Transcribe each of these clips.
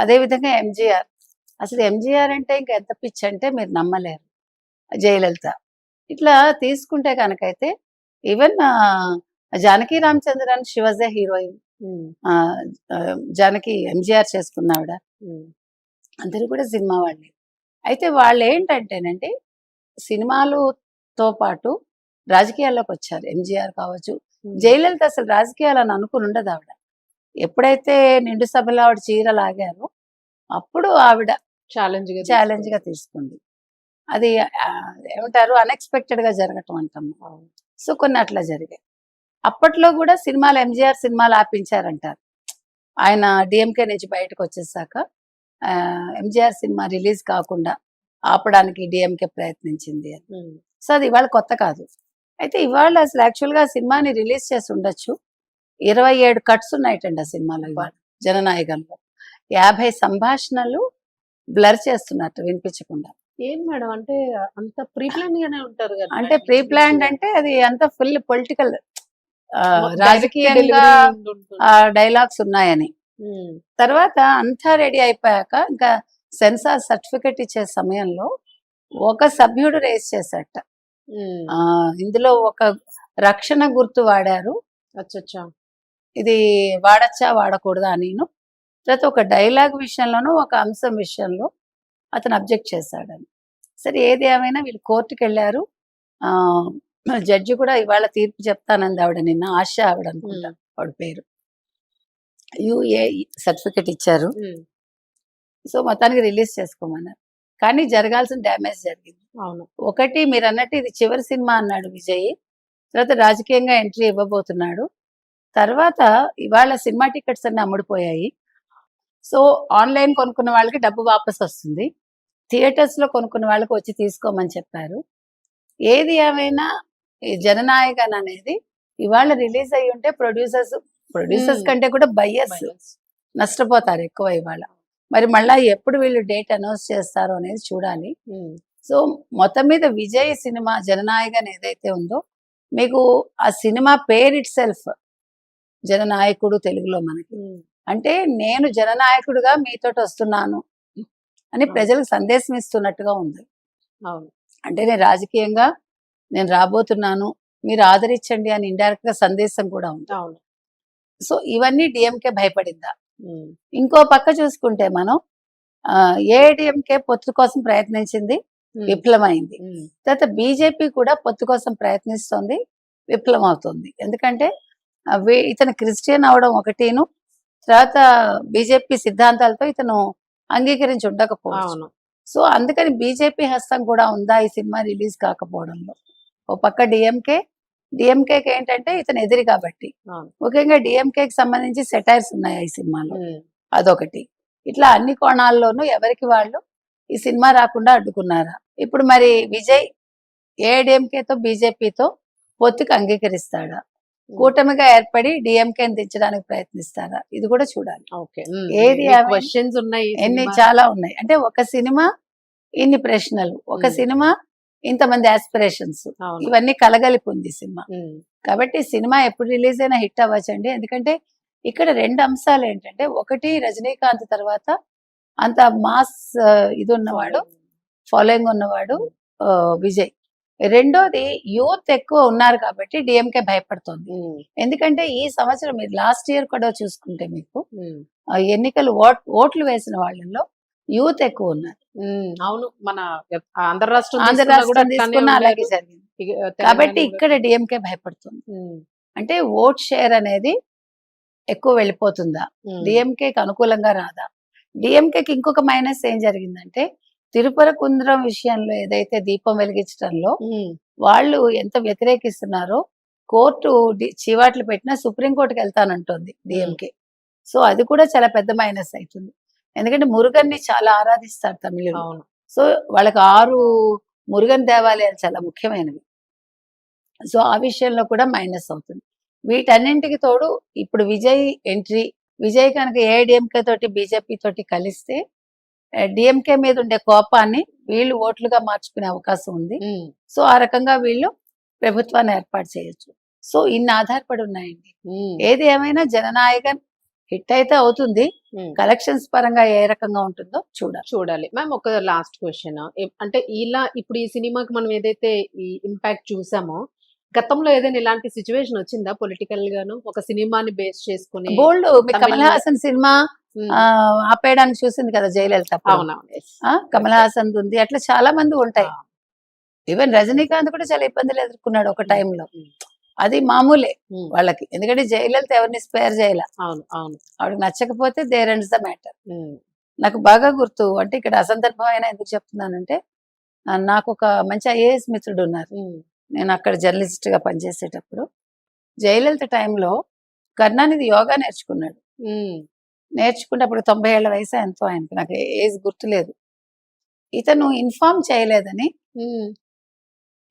అదే విధంగా ఎంజీఆర్. అసలు ఎంజీఆర్ అంటే ఇంక ఎంత పిచ్చి అంటే మీరు నమ్మలేరు. జయలలిత. ఇట్లా తీసుకుంటే కనుకైతే even Janaki Ramachandran she was a heroine. Janaki MGR చేసుకున్నావిడ. అందరూ కూడా సినిమా వాళ్ళే. అయితే వాళ్ళు ఏంటంటేనండి సినిమాలతో పాటు రాజకీయాల్లోకి వచ్చారు. ఎంజీఆర్ కావచ్చు, జయలలిత అసలు రాజకీయాలని అనుకుని ఉండదు ఆవిడ. ఎప్పుడైతే నిండు సభలో ఆవిడ చీర లాగారో అప్పుడు ఆవిడ ఛాలెంజ్ గా తీసుకుంది. అది ఏమంటారు అన్ఎక్స్పెక్టెడ్ గా జరగటం అంటాం. సో కొన్ని అట్లా జరిగాయి. అప్పట్లో కూడా సినిమాలు ఎంజీఆర్ సినిమాలు ఆపించారంటారు. ఆయన డిఎంకే నుంచి బయటకు వచ్చేసాక ఎంజీఆర్ సినిమా రిలీజ్ కాకుండా ఆపడానికి డిఎంకే ప్రయత్నించింది అని. సో అది ఇవాళ కొత్త కాదు. అయితే ఇవాళ అసలు యాక్చువల్గా సినిమాని రిలీజ్ చేసి ఉండొచ్చు. 27 కట్స్ ఉన్నాయటండి ఆ సినిమాలో ఇవాళ జననాయకంలో. 50 సంభాషణలు బ్లర్ చేస్తున్నట్టు వినిపించకుండా. ఏం మేడం అంటే అంత ప్రీ ప్లాన్ గానే ఉంటారు కదా? అంటే ప్రీ ప్లాన్డ్ అంటే అది అంత ఫుల్ పొలిటికల్ రాజకీయంగా డైలాగ్స్ ఉన్నాయని. తర్వాత అంతా రెడీ అయిపోయాక ఇంకా సెన్సార్ సర్టిఫికెట్ ఇచ్చే సమయంలో ఒక సభ్యుడు రేస్ చేశాట. ఇందులో ఒక రక్షణ గుర్తు వాడారు, ఇది వాడచ్చా వాడకూడదా అని. తర్వాత ఒక డైలాగ్ విషయంలోనూ ఒక అంశం విషయంలో అతను అబ్జెక్ట్ చేశాడని. సరే ఏది ఏమైనా వీళ్ళు కోర్టుకు వెళ్ళారు. జడ్జి కూడా ఇవాళ తీర్పు చెప్తానంది ఆవిడ నిన్న. ఆశ ఆవిడ అనుకుంటా ఆవిడ పేరు. యుఏ సర్టిఫికెట్ ఇచ్చారు. సో మొత్తానికి రిలీజ్ చేసుకోమన్నారు. కానీ జరగాల్సిన డ్యామేజ్ జరిగింది. ఒకటి మీరు అన్నట్టు ఇది చివరి సినిమా అన్నాడు విజయ్. తర్వాత రాజకీయంగా ఎంట్రీ ఇవ్వబోతున్నాడు. తర్వాత ఇవాళ సినిమా టికెట్స్ అన్ని అమ్ముడిపోయాయి. సో ఆన్లైన్ కొనుక్కున్న వాళ్ళకి డబ్బు వాపస్ వస్తుంది, థియేటర్స్ లో కొనుక్కున్న వాళ్ళకి వచ్చి తీసుకోమని చెప్పారు. ఏది ఏమైనా ఈ జననాయకన్ అనేది ఇవాళ రిలీజ్ అయ్యి ఉంటే ప్రొడ్యూసర్స్ కంటే కూడా బయ్యర్స్ నష్టపోతారు ఎక్కువ ఇవాళ. మరి మళ్ళా ఎప్పుడు వీళ్ళు డేట్ అనౌన్స్ చేస్తారో అనేది చూడాలి. సో మొత్తం మీద విజయ్ సినిమా జననాయకన్ ఏదైతే ఉందో, మీకు ఆ సినిమా పేరు ఇట్ సెల్ఫ్ జననాయకుడు తెలుగులో మనకి అంటే నేను జననాయకుడుగా మీతోటి వస్తున్నాను అని ప్రజలకు సందేశం ఇస్తున్నట్టుగా ఉంది. అంటే నేను రాజకీయంగా నేను రాబోతున్నాను, మీరు ఆదరించండి అని ఇండైరెక్ట్ గా సందేశం కూడా ఉంది. సో ఇవన్నీ డిఎంకే భయపడిందా? ఇంకో పక్క చూసుకుంటే మనం ఏఐడిఎంకే పొత్తు కోసం ప్రయత్నించింది, విఫలమైంది. తర్వాత బీజేపీ కూడా పొత్తు కోసం ప్రయత్నిస్తుంది, విఫలం అవుతుంది. ఎందుకంటే ఇతను క్రిస్టియన్ అవడం ఒకటిను, తర్వాత బీజేపీ సిద్ధాంతాలతో ఇతను అంగీకరించి ఉండకపోవచ్చు. సో అందుకని బీజేపీ హస్తం కూడా ఉందా ఈ సినిమా రిలీజ్ కాకపోవడంలో. ఓ పక్క డిఎంకేకి ఏంటంటే ఇతను ఎదిరి కాబట్టి, ముఖ్యంగా డిఎంకేకి సంబంధించి సెటైర్స్ ఉన్నాయి ఈ సినిమాలో, అదొకటి. ఇట్లా అన్ని కోణాల్లోనూ ఎవరికి వాళ్ళు ఈ సినిమా రాకుండా అడ్డుకున్నారా. ఇప్పుడు మరి విజయ్ ఏఐడిఎంకేతో బీజేపీతో పొత్తుకు అంగీకరిస్తాడా, కూటమిగా ఏర్పడి డిఎంకేని దించడానికి ప్రయత్నిస్తారా, ఇది కూడా చూడాలి. ఏది క్వశ్చన్స్ ఉన్నాయి, ఎన్ని చాలా ఉన్నాయి. అంటే ఒక సినిమా ఇన్ని ప్రశ్నలు, ఒక సినిమా ఇంతమంది ఆస్పిరేషన్స్, ఇవన్నీ కలగలిపి ఉంది సినిమా. కాబట్టి సినిమా ఎప్పుడు రిలీజ్ అయినా హిట్ అవ్వచ్చండి. ఎందుకంటే ఇక్కడ 2 అంశాలు ఏంటంటే, ఒకటి రజనీకాంత్ తర్వాత అంత మాస్ ఇది ఉన్నవాడు, ఫాలోయింగ్ ఉన్నవాడు విజయ్. రెండోది యూత్ ఎక్కువ ఉన్నారు కాబట్టి డిఎంకే భయపడుతుంది. ఎందుకంటే ఈ సంవత్సరం మీరు లాస్ట్ ఇయర్ కూడా చూసుకుంటే మీకు ఎన్నికలు ఓట్లు వేసిన వాళ్ళలో యూత్ ఎక్కువ ఉన్నారు. అవును, మన ఆంధ్ర రాష్ట్రం అలాగే జరిగింది. కాబట్టి ఇక్కడ డిఎంకే భయపడుతుంది. అంటే ఓట్ షేర్ అనేది ఎక్కువ వెళ్ళిపోతుందా, డిఎంకేకి అనుకూలంగా రాదా. డిఎంకేకి ఇంకొక మైనస్ ఏం జరిగిందంటే, తిరుపరకుంద్రం విషయంలో ఏదైతే దీపం వెలిగించడంలో వాళ్ళు ఎంత వ్యతిరేకిస్తున్నారో, కోర్టు చీవాట్లు పెట్టినా సుప్రీంకోర్టుకి వెళ్తానంటుంది డిఎంకే. సో అది కూడా చాలా పెద్ద మైనస్ అవుతుంది. ఎందుకంటే మురుగన్ని చాలా ఆరాధిస్తారు తమిళులు. సో వాళ్ళకి 6 మురుగన్ దేవాలయాలు చాలా ముఖ్యమైనవి. సో ఆ విషయంలో కూడా మైనస్ అవుతుంది. వీటన్నింటికి తోడు ఇప్పుడు విజయ్ కనుక ఏఐడిఎంకే తోటి బీజేపీ తోటి కలిస్తే డిఎంకే మీద ఉండే కోపాన్ని వీళ్ళు ఓట్లుగా మార్చుకునే అవకాశం ఉంది. సో ఆ రకంగా వీళ్ళు ప్రభుత్వాన్ని ఏర్పాటు చేయొచ్చు. సో ఇన్ని ఆధారపడి ఉన్నాయండి. ఏది ఏమైనా జననాయకన్ హిట్ అయితే అవుతుంది. ఉమ్. కలెక్షన్స్ పరంగా ఏ రకంగా ఉంటుందో చూడాలి. చూడాలి మ్యామ్. ఒక లాస్ట్ క్వశ్చన్, అంటే ఇలా ఇప్పుడు ఈ సినిమాకి మనం ఏదైతే ఈ ఇంపాక్ట్ చూసామో, గతంలో ఏదైనా ఇలాంటి సిచ్యువేషన్ వచ్చిందా పొలిటికల్ గాను, ఒక సినిమాని బేస్ చేసుకుని? బోల్డ్ తమిళ- కమల్ హాసన్ సినిమా ఉమ్. ఆపేయడానికి చూసింది కదా జయలలిత అప్పుడు. అవునవును. yes. కమల్ హాసన్ ఉంది, అట్లా చాలా మంది ఉంటాయి. ఆ. ఈవెన్ రజనీకాంత్ కూడా చాలా ఇబ్బందులు ఎదుర్కొన్నాడు ఒక టైంలో. ఉమ్. అది మామూలే ఉమ్. వాళ్ళకి, ఎందుకంటే జయలలిత ఎవరిని స్పేర్ చేయాల. అవును అవును. ఆవిడకి నచ్చకపోతే దేర్ ఎండ్స్ ద మ్యాటర్. ఉమ్. నాకు బాగా గుర్తు, అంటే ఇక్కడ అసందర్భమైన ఎందుకు చెప్తున్నానంటే, నాకు ఒక మంచి ఐఏఎస్ మిత్రుడు ఉన్నారు. ఉమ్. నేను అక్కడ జర్నలిస్ట్ గా పనిచేసేటప్పుడు జయలలిత టైంలో కరుణానిధి యోగా నేర్చుకున్నాడు. ఉమ్. నేర్చుకుంటే అప్పుడు 90 ఏళ్ల వయసు ఎంతో ఆయనకి, నాకు ఏజ్ గుర్తులేదు. ఇతను ఇన్ఫార్మ్ చేయలేదని ఉమ్.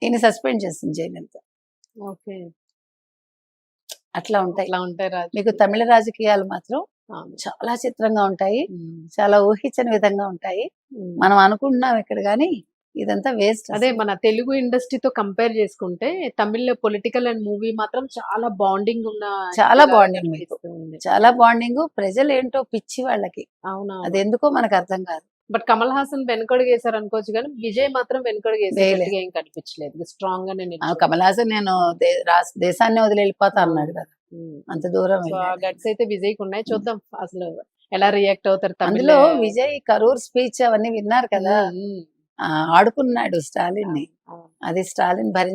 ఈయన సస్పెండ్ చేసింది జయలలిత. ఓకే. అట్లా ఉంటాయి. అట్లా ఉంటాయి రాజు. మీకు తమిళ రాజకీయాలు మాత్రం అవును. చాలా చిత్రంగా ఉంటాయి, ఉమ్. చాలా ఊహించని విధంగా ఉంటాయి. ఉమ్. మనం అనుకుంటున్నాం ఇక్కడ, కానీ ఇదంతా వేస్ట్. అదే మన తెలుగు ఇండస్ట్రీతో కంపేర్ చేసుకుంటే తమిళ పొలిటికల్ అండ్ మూవీ మాత్రం చాలా బాండింగ్ ఉన్న చాలా ఇదిగా బాండింగ్ మీకు, కనిపిస్తుంది. చాలా బాండింగ్. ప్రజలు ఏంటో పిచ్చి వాళ్ళకి, అవునా? అది ఎందుకో మనకు అర్థం కాదు. బట్ కమల్ హాసన్ వెనుకడుగు వేశారు అనుకోవచ్చు, కానీ విజయ్ మాత్రం వెనుకడుగు వేసేటట్టుగా ఏం కనిపించలేదు. స్ట్రాంగ్ గానే నిల్చున్నాడు. కమల్ హాసన్ నేను దేశాన్ని వదిలి వెళ్ళిపోతా అన్నాడు కదా, ఉమ్. అంత దూరం సో ఆ వెళ్ళాడు. గట్స్ అయితే విజయ్ కి ఉన్నాయి. చూద్దాం అసలు ఎలా రియాక్ట్ అవుతారు అందులో తమిళ. విజయ్ కరూర్ స్పీచ్ అవన్నీ విన్నారు కదా, ఉమ్. ఆడుకున్నాడు స్టాలిన్ ని. అవును. అది స్టాలిన్ భరించ